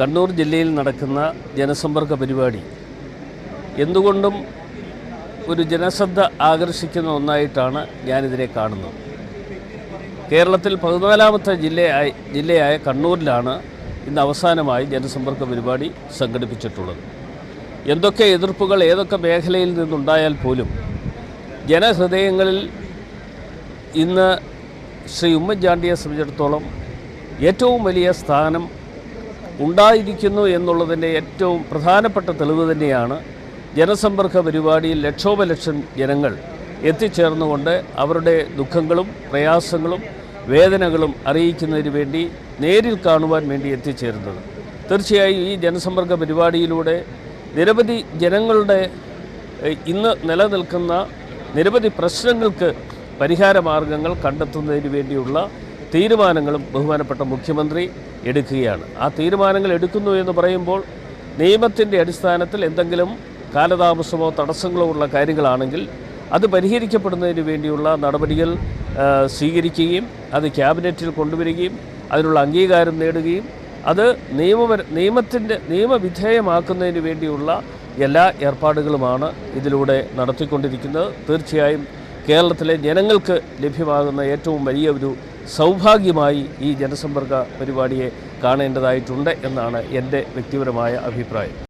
കണ്ണൂർ ജില്ലയിൽ നടക്കുന്ന ജനസമ്പർക്ക പരിപാടി എന്തുകൊണ്ടും ഒരു ജനശ്രദ്ധ ആകർഷിക്കുന്ന ഒന്നായിട്ടാണ് ഞാനിതിനെ കാണുന്നത്. കേരളത്തിൽ 14ാമത്തെ ജില്ലയായ കണ്ണൂരിലാണ് ഇന്ന് അവസാനമായി ജനസമ്പർക്ക പരിപാടി സംഘടിപ്പിച്ചിട്ടുള്ളത്. എന്തൊക്കെ എതിർപ്പുകൾ ഏതൊക്കെ മേഖലയിൽ നിന്നുണ്ടായാൽ പോലും ജനഹൃദയങ്ങളിൽ ഇന്ന് ശ്രീ ഉമ്മൻചാണ്ടിയെ സംബന്ധിച്ചിടത്തോളം ഏറ്റവും വലിയ സ്ഥാനം ഉണ്ടായിരിക്കുന്നു എന്നുള്ളതിൻ്റെ ഏറ്റവും പ്രധാനപ്പെട്ട തെളിവ് തന്നെയാണ് ജനസമ്പർക്ക പരിപാടിയിൽ ലക്ഷോപലക്ഷം ജനങ്ങൾ എത്തിച്ചേർന്നുകൊണ്ട് അവരുടെ ദുഃഖങ്ങളും പ്രയാസങ്ങളും വേദനകളും അറിയിക്കുന്നതിന് വേണ്ടി നേരിൽ കാണുവാൻ വേണ്ടി എത്തിച്ചേരുന്നത്. തീർച്ചയായും ഈ ജനസമ്പർക്ക പരിപാടിയിലൂടെ നിരവധി ജനങ്ങളുടെ ഇന്ന് നിലനിൽക്കുന്ന നിരവധി പ്രശ്നങ്ങൾക്ക് പരിഹാരമാർഗങ്ങൾ കണ്ടെത്തുന്നതിന് വേണ്ടിയുള്ള തീരുമാനങ്ങളും ബഹുമാനപ്പെട്ട മുഖ്യമന്ത്രി എടുക്കുകയാണ്. ആ തീരുമാനങ്ങൾ എടുക്കുന്നു എന്ന് പറയുമ്പോൾ നിയമത്തിൻ്റെ അടിസ്ഥാനത്തിൽ എന്തെങ്കിലും കാലതാമസമോ തടസ്സങ്ങളോ ഉള്ള കാര്യങ്ങളാണെങ്കിൽ അത് പരിഹരിക്കപ്പെടുന്നതിന് വേണ്ടിയുള്ള നടപടികൾ സ്വീകരിക്കുകയും അത് ക്യാബിനറ്റിൽ കൊണ്ടുവരികയും അതിനുള്ള അംഗീകാരം നേടുകയും അത് നിയമവിധേയമാക്കുന്നതിന് വേണ്ടിയുള്ള എല്ലാ ഏർപ്പാടുകളുമാണ് ഇതിലൂടെ നടത്തിക്കൊണ്ടിരിക്കുന്നത്. തീർച്ചയായും കേരളത്തിലെ ജനങ്ങൾക്ക് ലഭ്യമാകുന്ന ഏറ്റവും വലിയ ഒരു സൗഭാഗ്യമായി ഈ ജനസമ്പർക്ക പരിപാടിയെ കാണേണ്ടതായിട്ടുണ്ട് എന്നാണ് എൻ്റെ വ്യക്തിപരമായ അഭിപ്രായം.